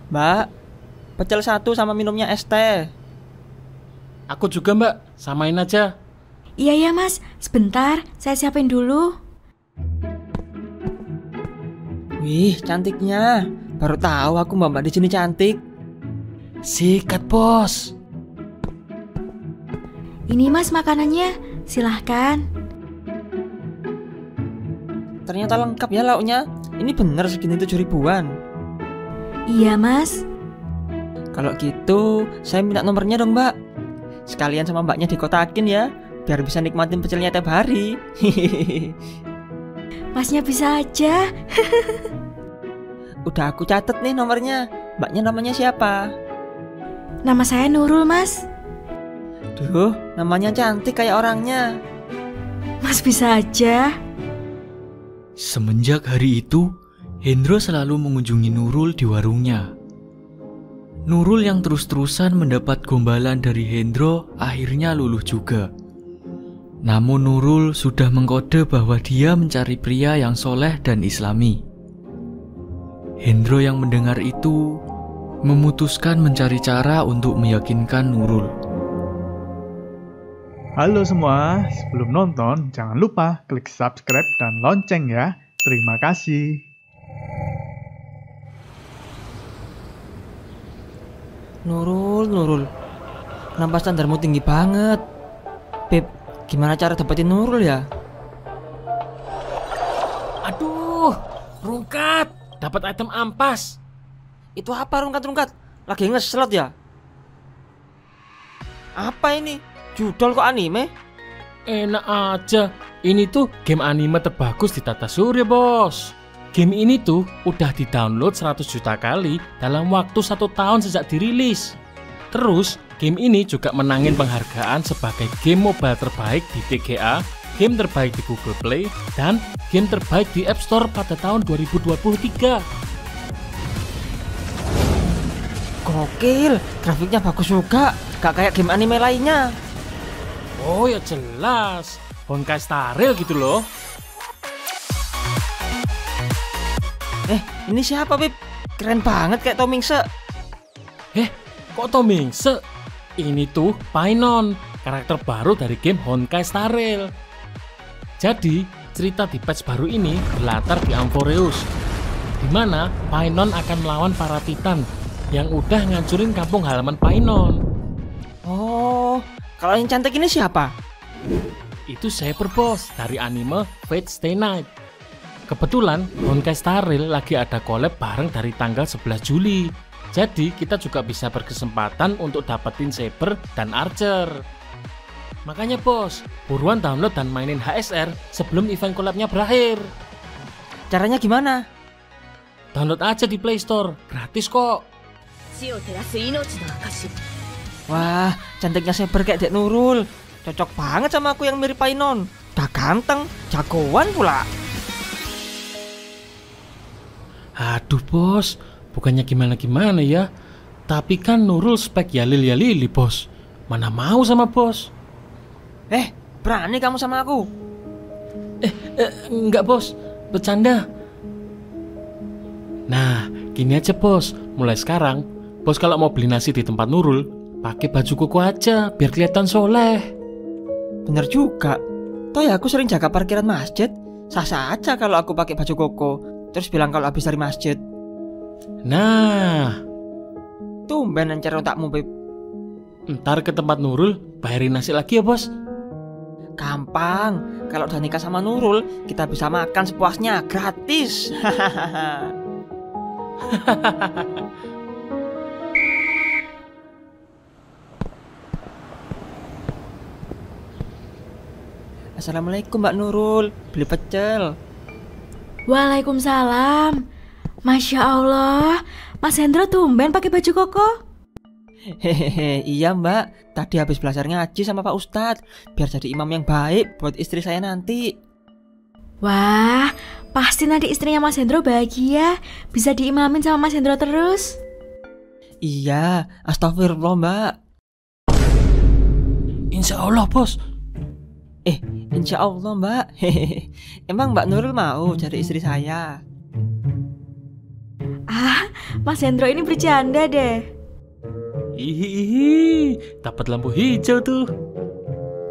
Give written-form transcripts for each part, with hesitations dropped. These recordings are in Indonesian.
Mbak, pecel satu sama minumnya es teh. Aku juga mbak, samain aja. Iya ya mas, sebentar, saya siapin dulu. Wih, cantiknya. Baru tahu aku mbak-mbak di sini cantik. Sikat bos. Ini mas makanannya, silahkan. Ternyata lengkap ya lauknya. Ini bener segini 7 ribuan. Iya mas. Kalau gitu, saya minta nomornya dong mbak. Sekalian sama mbaknya dikotakin ya, biar bisa nikmatin pecelnya tiap hari. Masnya bisa aja. Udah aku catet nih nomornya. Mbaknya namanya siapa? Nama saya Nurul mas. Duh, namanya cantik kayak orangnya. Mas bisa aja. Semenjak hari itu, Hendro selalu mengunjungi Nurul di warungnya. Nurul yang terus-terusan mendapat gombalan dari Hendro akhirnya luluh juga. Namun Nurul sudah mengkode bahwa dia mencari pria yang soleh dan islami. Hendro yang mendengar itu memutuskan mencari cara untuk meyakinkan Nurul. Halo semua, sebelum nonton jangan lupa klik subscribe dan lonceng ya. Terima kasih. Nurul. Kenapa standarmu tinggi banget? Beb, gimana cara dapetin Nurul ya? Aduh, rungkat. Dapat item ampas. Itu apa rungkat-rungkat? Lagi ngeslot ya? Apa ini? Judul kok anime? Enak aja. Ini tuh game anime terbagus di tata surya bos. Game ini tuh udah di-download 100 juta kali dalam waktu 1 tahun sejak dirilis. Terus, game ini juga menangin penghargaan sebagai game mobile terbaik di TGA, game terbaik di Google Play, dan game terbaik di App Store pada tahun 2023. Gokil, grafiknya bagus juga. Gak kayak game anime lainnya. Oh ya jelas, Honkai Star Rail gitu loh. Ini siapa Beb? Keren banget kayak Tomingse. Kok Tomingse? Ini tuh Painon, karakter baru dari game Honkai Star Rail. Jadi, cerita di patch baru ini berlatar di Amphoreus, di mana Painon akan melawan para Titan yang udah ngancurin kampung halaman Painon. Oh, kalau yang cantik ini siapa? Itu Saber Boss dari anime Fate Stay Night. Kebetulan Honkai Star Rail lagi ada collab bareng dari tanggal 11 Juli. Jadi kita juga bisa berkesempatan untuk dapetin Saber dan Archer. Makanya bos, buruan download dan mainin HSR sebelum event collabnya berakhir. Caranya gimana? Download aja di Play Store, gratis kok. Wah, cantiknya Saber kayak Dek Nurul. Cocok banget sama aku yang mirip Painon. Udah ganteng, jagoan pula. Aduh bos, bukannya gimana-gimana ya. Tapi kan Nurul spek Yalil bos. Mana mau sama bos. Berani kamu sama aku? Enggak bos, bercanda. Nah, gini aja bos. Mulai sekarang, bos kalau mau beli nasi di tempat Nurul, pakai baju koko aja, biar kelihatan soleh. Bener juga. Toh ya aku sering jaga parkiran masjid. Sah-sah aja kalau aku pakai baju koko. Terus bilang kalau habis dari masjid. Nah, Tumben encer otakmu Beb. ntar ke tempat Nurul, bayarin nasi lagi ya bos. Gampang. Kalau udah nikah sama Nurul, kita bisa makan sepuasnya gratis. Assalamualaikum Mbak Nurul. Beli pecel. Waalaikumsalam. Masya Allah, Mas Hendro tumben pakai baju koko. Hehehe, iya Mbak. Tadi habis belajar ngaji sama Pak Ustadz, biar jadi imam yang baik buat istri saya nanti. Wah, pasti nanti istrinya Mas Hendro bahagia, bisa diimamin sama Mas Hendro terus. Iya, astagfirullah Mbak. Insya Allah bos. Insya Allah Mbak. Hehehe. Emang Mbak Nurul mau jadi istri saya? Ah, Mas Hendro ini bercanda deh. Hihihi, dapat lampu hijau tuh.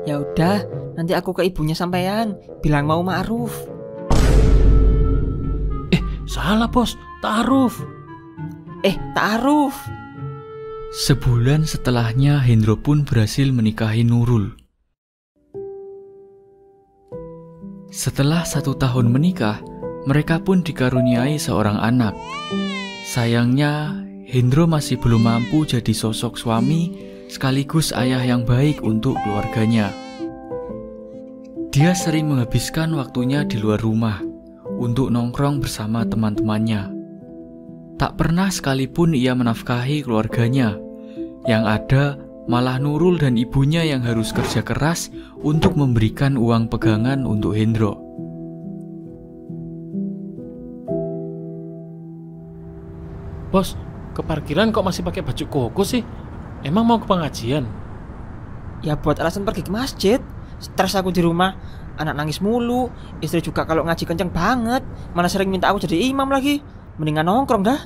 Ya udah, nanti aku ke ibunya sampean, bilang mau ma'ruf. Salah bos, ta'aruf. Ta'aruf. Sebulan setelahnya Hendro pun berhasil menikahi Nurul. Setelah 1 tahun menikah, mereka pun dikaruniai seorang anak. Sayangnya, Hendro masih belum mampu jadi sosok suami sekaligus ayah yang baik untuk keluarganya. Dia sering menghabiskan waktunya di luar rumah untuk nongkrong bersama teman-temannya. Tak pernah sekalipun ia menafkahi keluarganya. Yang ada malah Nurul dan ibunya yang harus kerja keras untuk memberikan uang pegangan untuk Hendro. Bos, ke parkiran kok masih pakai baju koko sih? Emang mau ke pengajian? Ya buat alasan pergi ke masjid. Stres aku di rumah, anak nangis mulu, istri juga kalau ngaji kenceng banget, mana sering minta aku jadi imam lagi. Mendingan nongkrong dah.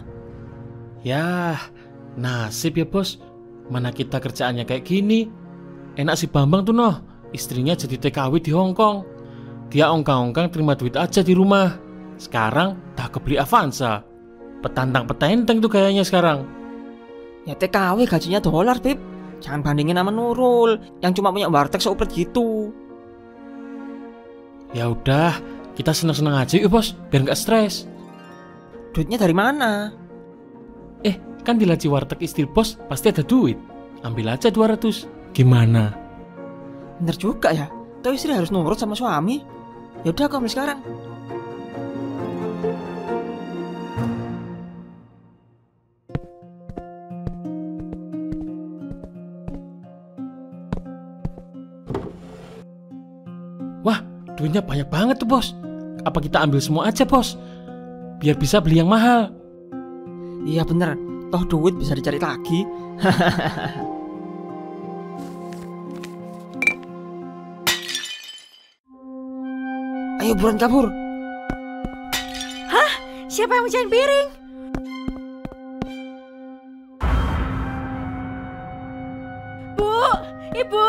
Yah, nasib ya bos. Mana kita kerjaannya kayak gini. Enak si Bambang tuh noh, istrinya jadi TKW di Hongkong. Dia ongkang-ongkang terima duit aja di rumah. Sekarang dah kebeli Avanza. Petantang-petenteng tuh gayanya sekarang. Ya TKW gajinya $, Bib. Jangan bandingin sama Nurul yang cuma punya warteg seuplet gitu. Ya udah, kita seneng-seneng aja yuk bos, biar nggak stres. Duitnya dari mana? Kan di laci warteg istri bos pasti ada duit. Ambil aja 200. Gimana? Bener juga ya. Tuh istri harus nurut sama suami. Ya udah aku ambil sekarang. Wah, duitnya banyak banget tuh bos. Apa kita ambil semua aja bos? Biar bisa beli yang mahal. Iya bener. Toh duit bisa dicari lagi. Ayo buruan kabur. Hah? Siapa yang mecahin piring? Bu, Ibu.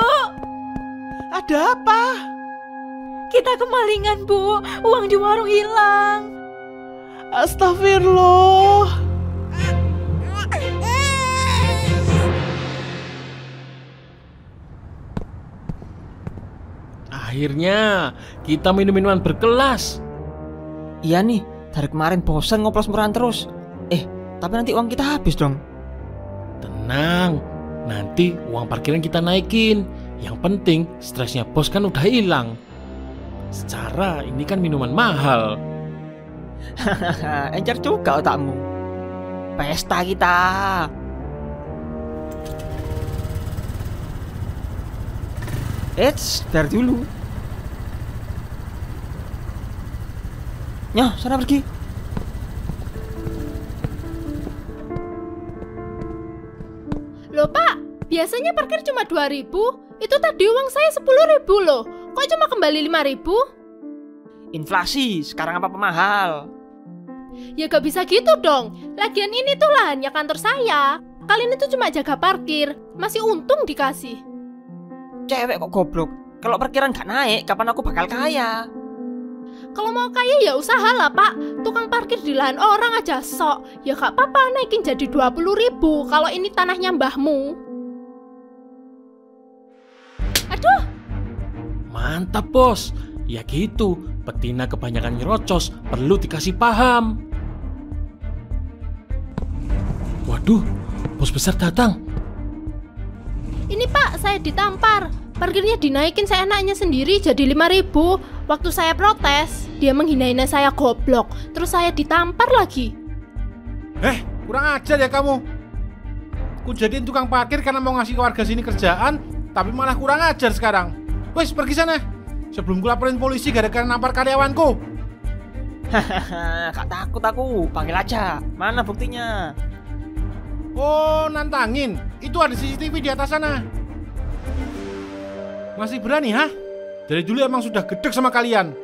Ada apa? Kita kemalingan, Bu. Uang di warung hilang. Astagfirullah. Akhirnya kita minum-minuman berkelas. Iya nih, dari kemarin bosan ngoplos murahan terus. Tapi nanti uang kita habis dong. Tenang, nanti uang parkiran kita naikin. Yang penting stresnya bos kan udah hilang. Secara ini kan minuman mahal. Encer juga otakmu. Pesta kita. Biar dulu. Nyoh, sana pergi. Loh Pak, biasanya parkir cuma 2.000. Itu tadi uang saya 10.000 loh. Kok cuma kembali 5.000? Inflasi, sekarang apa mahal? Ya gak bisa gitu dong. Lagian ini tuh lahannya kantor saya. Kalian itu cuma jaga parkir. Masih untung dikasih. Cewek kok goblok. Kalau parkiran gak naik, kapan aku bakal kaya? Kalau mau kaya ya usahalah Pak. Tukang parkir di lahan orang aja sok. Ya gak apa-apa naikin jadi 20.000 kalau ini tanahnya mbahmu. Aduh. Mantap bos. Ya gitu, betina kebanyakan nyerocos, perlu dikasih paham. Waduh, bos besar datang. Ini Pak, saya ditampar. Parkirnya dinaikin seenaknya sendiri jadi 5.000. Waktu saya protes, dia menghina-hina saya goblok. Terus saya ditampar lagi. Kurang ajar ya kamu. Ku jadiin tukang parkir karena mau ngasih ke warga sini kerjaan, tapi malah kurang ajar sekarang. Wes, pergi sana. Sebelum ku laporin polisi gara-gara nampar karyawanku. Gak takut aku, panggil aja. Mana buktinya? Oh, nantangin. Itu ada CCTV di atas sana. Masih berani, hah? Dari dulu emang sudah gedek sama kalian.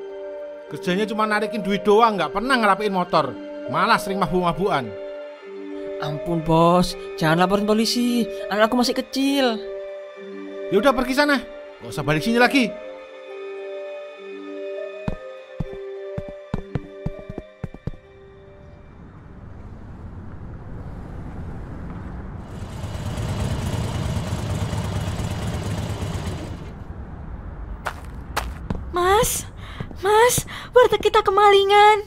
Kerjanya cuma narikin duit doang, gak pernah ngerapiin motor. Malah sering mabuk-mabukan. Ampun bos, jangan laporin polisi. Anak aku masih kecil. Ya udah pergi sana. Gak usah balik sini lagi. Mas, warteg kita kemalingan.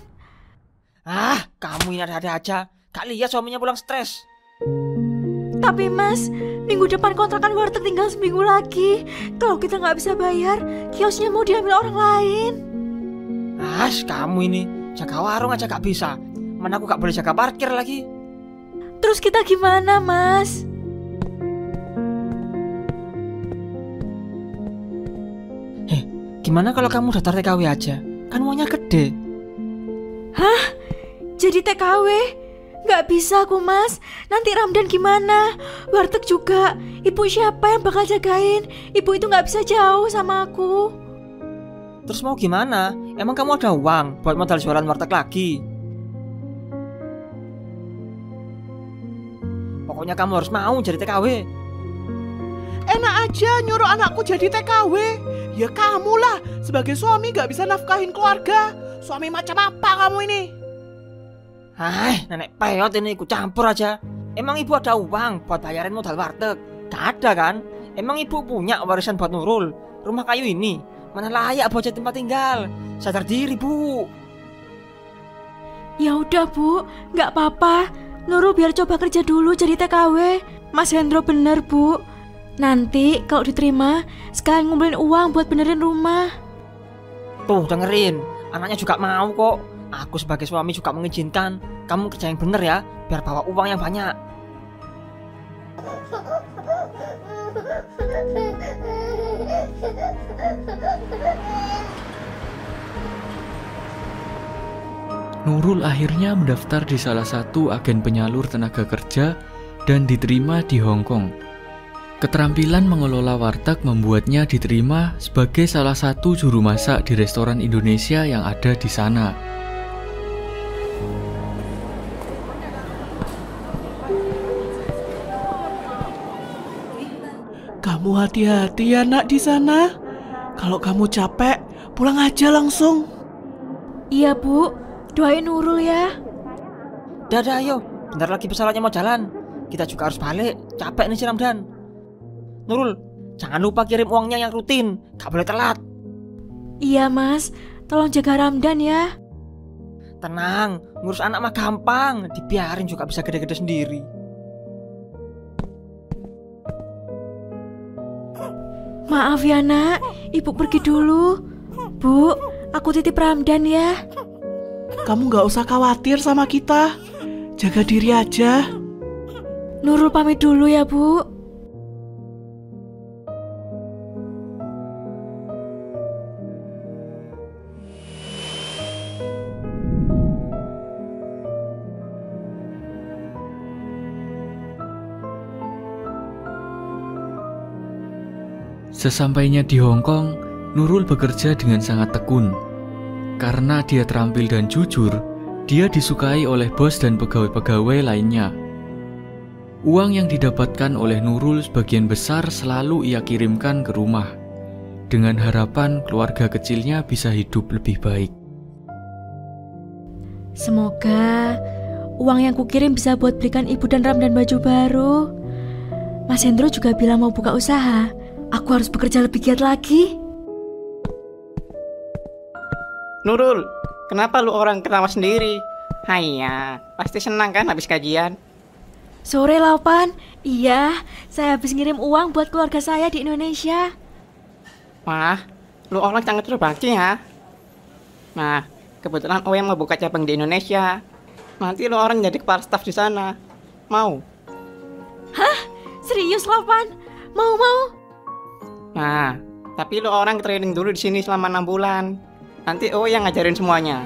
Ah, kamu ini ada-ada aja. Gak lihat suaminya pulang stres. Tapi mas, minggu depan kontrakan warteg tinggal seminggu lagi. Kalau kita nggak bisa bayar, kiosnya mau diambil orang lain. Kamu ini jaga warung aja gak bisa. Mana aku gak boleh jaga parkir lagi. Terus kita gimana mas? Gimana kalau kamu daftar TKW aja? Kan uangnya gede. Hah? Jadi TKW? Nggak bisa aku mas. Nanti Ramdan gimana? Warteg juga. Ibu siapa yang bakal jagain? Ibu itu nggak bisa jauh sama aku. Terus mau gimana? Emang kamu ada uang buat modal jualan warteg lagi? Pokoknya kamu harus mau jadi TKW. Enak aja nyuruh anakku jadi TKW. Ya kamulah, sebagai suami gak bisa nafkahin keluarga. Suami macam apa kamu ini? Nenek peyot ini ikut campur aja. Emang ibu ada uang buat bayarin modal warteg? Gak ada kan? Emang ibu punya warisan buat Nurul? Rumah kayu ini mana layak buat jadi tempat tinggal? Sadar diri bu. Ya udah bu, nggak apa-apa. Nurul biar coba kerja dulu jadi TKW. Mas Hendro bener bu. Nanti kalau diterima sekalian ngumpulin uang buat benerin rumah. Tuh dengerin, anaknya juga mau kok. Aku sebagai suami juga mengizinkan. Kamu kerja yang bener ya, biar bawa uang yang banyak. Nurul akhirnya mendaftar di salah satu agen penyalur tenaga kerja dan diterima di Hong Kong. Keterampilan mengelola warteg membuatnya diterima sebagai salah satu juru masak di restoran Indonesia yang ada di sana. Kamu hati-hati ya nak di sana. Kalau kamu capek, pulang aja langsung. Iya bu, doain Nurul ya. Dadah ayo, bentar lagi pesawatnya mau jalan. Kita juga harus balik, capek nih si Ramdan. Nurul, jangan lupa kirim uangnya yang rutin, gak boleh telat. Iya mas, tolong jaga Ramdan ya. Tenang, ngurus anak mah gampang, dibiarin juga bisa gede-gede sendiri. Maaf ya nak, ibu pergi dulu. Bu, aku titip Ramdan ya. Kamu gak usah khawatir sama kita. Jaga diri aja. Nurul pamit dulu ya bu. Sesampainya di Hong Kong, Nurul bekerja dengan sangat tekun. Karena dia terampil dan jujur, dia disukai oleh bos dan pegawai-pegawai lainnya. Uang yang didapatkan oleh Nurul sebagian besar selalu ia kirimkan ke rumah, dengan harapan keluarga kecilnya bisa hidup lebih baik. Semoga uang yang kukirim bisa buat belikan ibu dan Ramdan baju baru. Mas Hendro juga bilang mau buka usaha. Aku harus bekerja lebih giat lagi. Nurul, kenapa lu orang ketawa sendiri? Haiya, pasti senang kan habis kajian? Sore Laupan, iya, saya habis ngirim uang buat keluarga saya di Indonesia. Wah, lu orang sangat berbakti ya. Nah, kebetulan Owe mau buka cabang di Indonesia. Nanti lu orang jadi kepala staf di sana. Mau? Hah? Serius Laupan? Mau? Nah, tapi lu orang training dulu di sini selama 6 bulan. Nanti Owe yang ngajarin semuanya.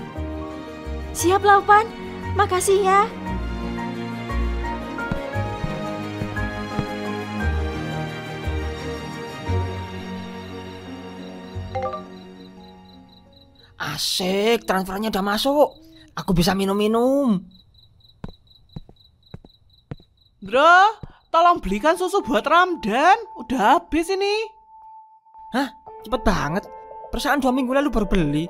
Siap Laupan, makasih ya. Asik, transferannya udah masuk. Aku bisa minum-minum. Hendro, tolong belikan susu buat Ramdan. Udah habis ini. Hah? Cepet banget. Perasaan 2 minggu lalu baru beli.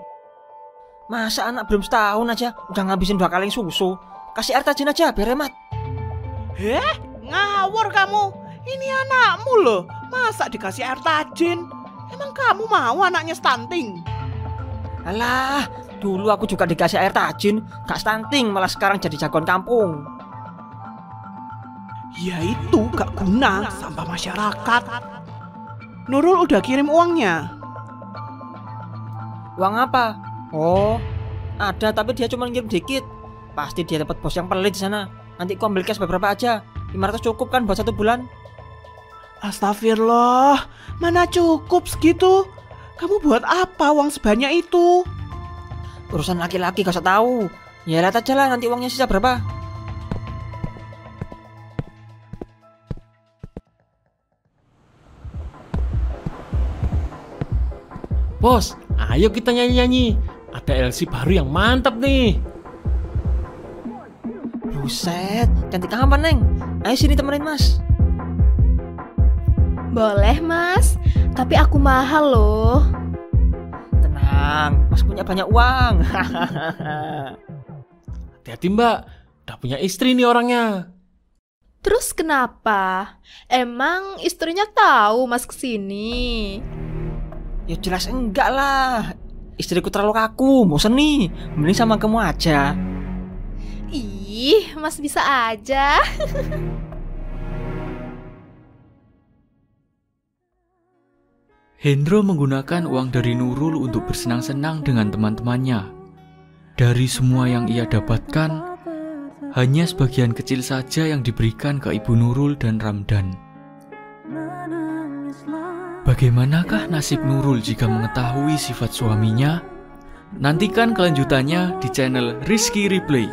Masa anak belum setahun aja udah ngabisin 2 kaleng susu? Kasih air tajin aja biar hemat. Ngawur kamu. Ini anakmu loh. Masa dikasih air tajin? Emang kamu mau anaknya stunting? Alah, dulu aku juga dikasih air tajin, gak stunting, malah sekarang jadi jagoan kampung. Ya itu gak guna, sampah masyarakat. Nurul udah kirim uangnya. Uang apa? Oh, ada tapi dia cuma ngirim dikit. Pasti dia dapat bos yang pelit di sana. Nanti aku ambil cash beberapa aja. 500 cukup kan buat 1 bulan? Astagfirullah, mana cukup segitu? Kamu buat apa uang sebanyak itu? Urusan laki-laki gak usah tahu. Ya lihat aja lah nanti uangnya sisa berapa. Bos, ayo kita nyanyi-nyanyi. Ada LC baru yang mantap nih. Buset, cantik apa Neng? Ayo sini temenin Mas. Boleh mas, tapi aku mahal loh. Tenang, Mas punya banyak uang. Hati-hati Mbak, udah punya istri nih orangnya. Terus kenapa? Emang istrinya tahu mas kesini? Ya jelas enggak lah. Istriku terlalu kaku, bosen nih. Mending sama kamu aja. Ih, mas bisa aja. Hendro menggunakan uang dari Nurul untuk bersenang-senang dengan teman-temannya. Dari semua yang ia dapatkan, hanya sebagian kecil saja yang diberikan ke Ibu Nurul dan Ramdan. Bagaimanakah nasib Nurul jika mengetahui sifat suaminya? Nantikan kelanjutannya di channel Rizky Replay.